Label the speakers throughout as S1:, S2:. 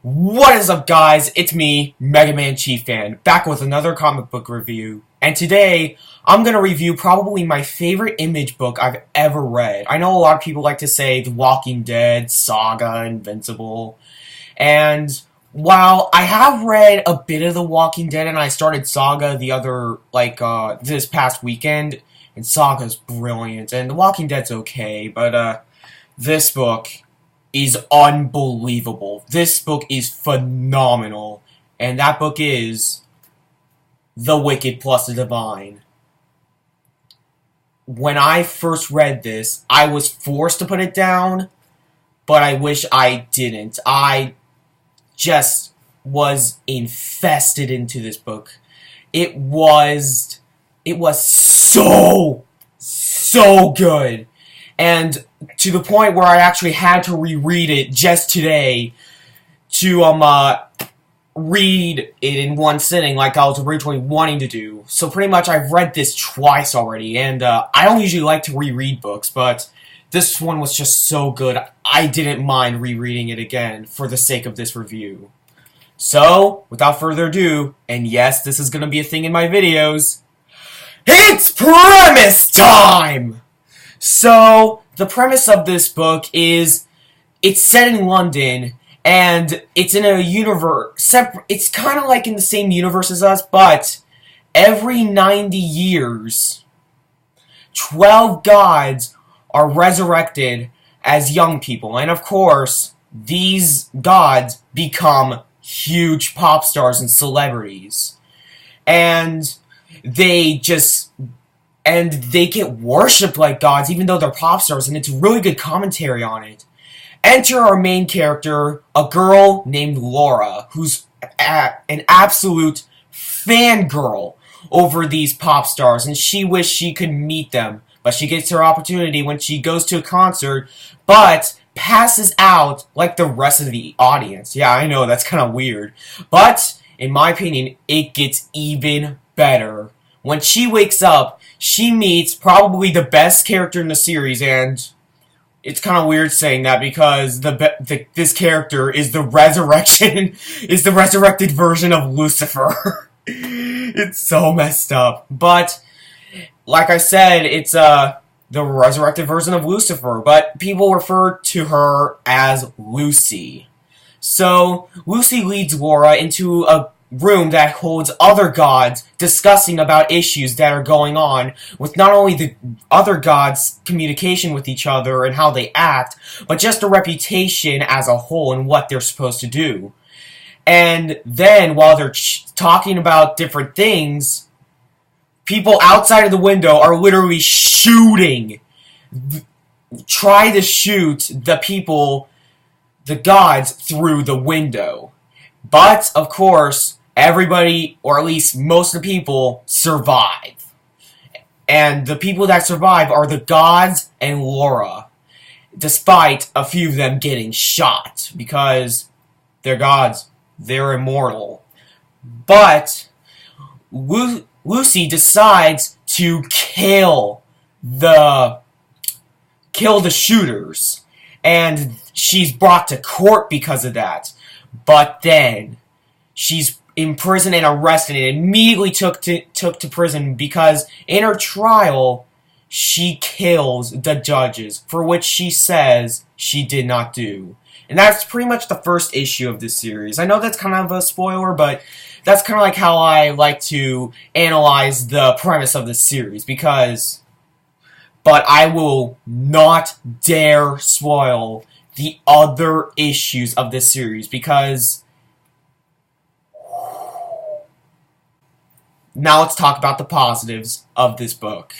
S1: What is up, guys? It's me, Mega Man Chief Fan, back with another comic book review. And today, I'm gonna review probably my favorite Image book I've ever read. I know a lot of people like to say The Walking Dead, Saga, Invincible. And while I have read a bit of The Walking Dead and I started Saga this past weekend, and Saga's brilliant, and The Walking Dead's okay, but this book is unbelievable. This book is phenomenal. And that book is The Wicked Plus the Divine. When I first read this, I was forced to put it down, but I wish I didn't. I just was infested into this book. It was so good. And to the point where I actually had to reread it just today to read it in one sitting like I was originally wanting to do. So pretty much I've read this twice already, and I don't usually like to reread books, but this one was just so good I didn't mind rereading it again for the sake of this review. So, without further ado, and yes, this is gonna be a thing in my videos, it's premise time! So, the premise of this book is, it's set in London, and it's in a universe, it's kind of like in the same universe as us, but every 90 years, 12 gods are resurrected as young people, and of course, these gods become huge pop stars and celebrities, and they get worshipped like gods, even though they're pop stars, and it's really good commentary on it. Enter our main character, a girl named Laura, who's an absolute fangirl over these pop stars, and she wished she could meet them, but she gets her opportunity when she goes to a concert, but passes out like the rest of the audience. Yeah, I know, that's kind of weird. But, in my opinion, it gets even better. When she wakes up, she meets probably the best character in the series, and it's kind of weird saying that because this character is the resurrected version of Lucifer. It's so messed up. But, like I said, it's the resurrected version of Lucifer, but people refer to her as Lucy. So, Lucy leads Laura into a room that holds other gods discussing about issues that are going on with not only the other gods' communication with each other and how they act, but just their reputation as a whole and what they're supposed to do. And then, while they're talking about different things, people outside of the window are literally try to shoot the gods through the window. But, of course, everybody, or at least most of the people, survive. And the people that survive are the gods and Laura, despite a few of them getting shot, because they're gods, they're immortal. But Lucy decides to kill the shooters, and she's brought to court because of that. But then she's imprisoned and arrested and immediately took to prison because in her trial she kills the judges, for which she says she did not do. And that's pretty much the first issue of this series. I know that's kind of a spoiler, but that's kind of like how I like to analyze the premise of this series, but I will not dare spoil the other issues of this series, because now let's talk about the positives of this book,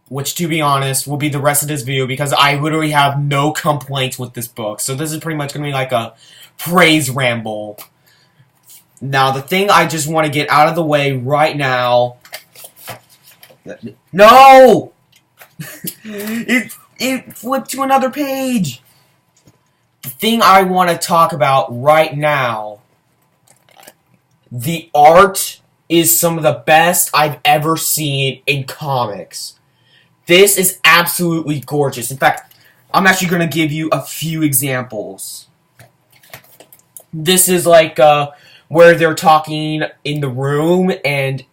S1: which, to be honest, will be the rest of this video, because I literally have no complaints with this book. So this is pretty much going to be like a praise ramble. Now, the thing I just want to get out of the way right now... No! It flipped to another page! The thing I want to talk about right now, the art is some of the best I've ever seen in comics. This is absolutely gorgeous. In fact, I'm actually going to give you a few examples. This is like where they're talking in the room, and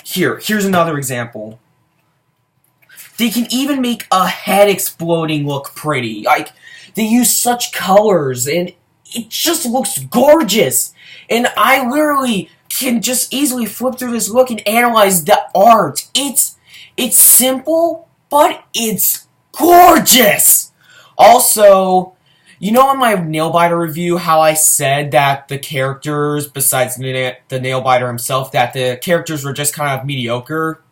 S1: here's another example. They can even make a head exploding look pretty. Like, they use such colors, and it just looks gorgeous. And I literally can just easily flip through this look and analyze the art. It's simple, but it's gorgeous. Also, you know in my Nailbiter review how I said that the characters, besides the Nailbiter himself, that the characters were just kind of mediocre?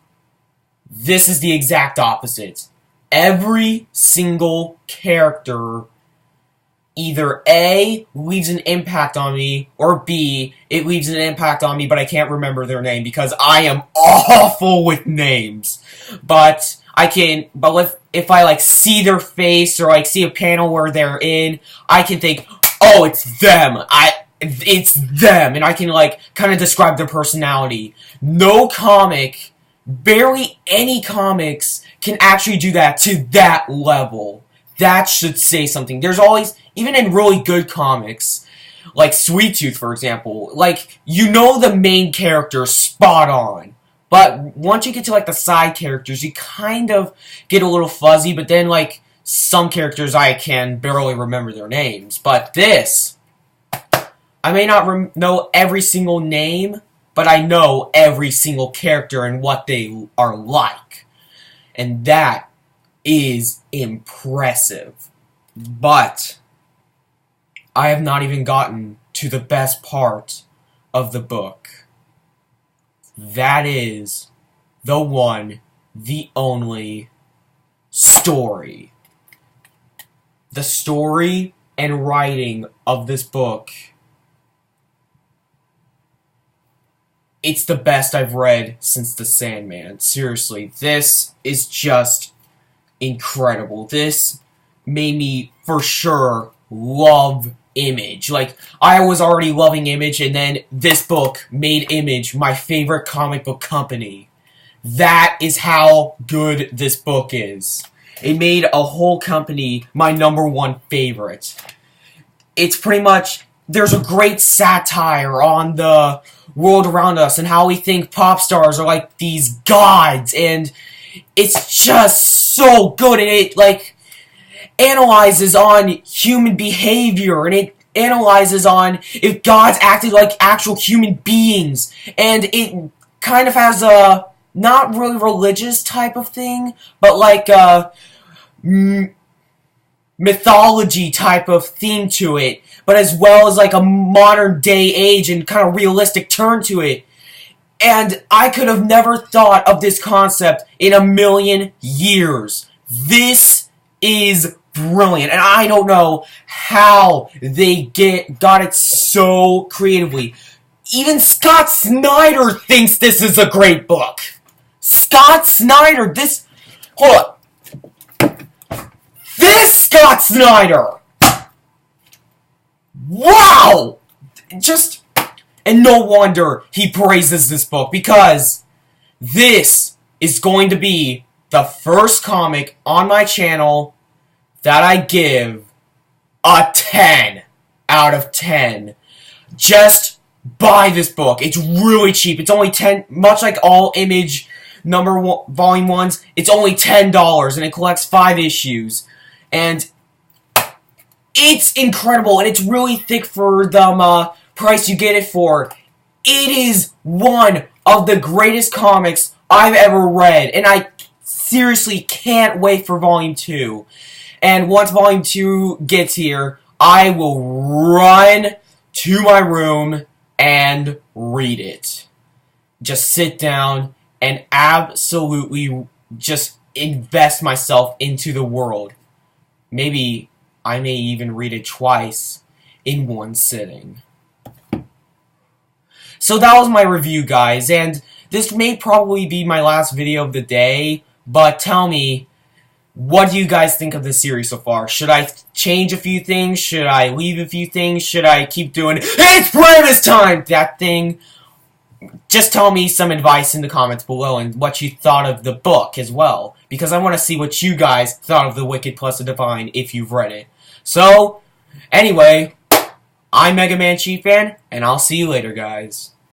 S1: This is the exact opposite. Every single character either A, leaves an impact on me, or B, it leaves an impact on me, but I can't remember their name because I am awful with names. But if I like see their face or like see a panel where they're in, I can think, oh, it's them. It's them, and I can like kind of describe their personality. No comic, barely any comics can actually do that to that level. That should say something. There's always, even in really good comics, like Sweet Tooth, for example, like, you know the main character spot on. But once you get to, like, the side characters, you kind of get a little fuzzy, but then, like, some characters I can barely remember their names. But this, I may not know every single name, but I know every single character and what they are like. And that is impressive. But I have not even gotten to the best part of the book. That is the one, the only story. The story and writing of this book, it's the best I've read since The Sandman. Seriously, this is just incredible. This made me, for sure, love Image. Like, I was already loving Image, and then this book made Image my favorite comic book company. That is how good this book is. It made a whole company my #1 favorite. It's pretty much, there's a great satire on the world around us and how we think pop stars are like these gods, and it's just so good, and it, like, analyzes on human behavior, and it analyzes on if gods acted like actual human beings, and it kind of has a not really religious type of thing, but like a mythology type of theme to it, but as well as like a modern day age and kind of realistic turn to it. And I could have never thought of this concept in a million years. This is brilliant, and I don't know how they got it so creatively. Even Scott Snyder thinks this is a great book. Scott Snyder, hold up. This Scott Snyder! Wow! And no wonder he praises this book, because this is going to be the first comic on my channel that I give a 10 out of 10. Just buy this book. It's really cheap. It's only 10, much like all Image volume 1s, it's only $10, and it collects 5 issues. And it's incredible, and it's really thick for the price you get it for. It is one of the greatest comics I've ever read, and I seriously can't wait for Volume 2. And once Volume 2 gets here, I will run to my room and read it. Just sit down and absolutely just invest myself into the world. Maybe I may even read it twice in one sitting. So that was my review, guys, and this may probably be my last video of the day, but tell me, what do you guys think of this series so far? Should I change a few things? Should I leave a few things? Should I keep doing "It's Primus time" that thing? Just tell me some advice in the comments below, and what you thought of the book as well, because I want to see what you guys thought of The Wicked Plus the Divine if you've read it. So, anyway, I'm Mega Man Chief Fan, and I'll see you later, guys.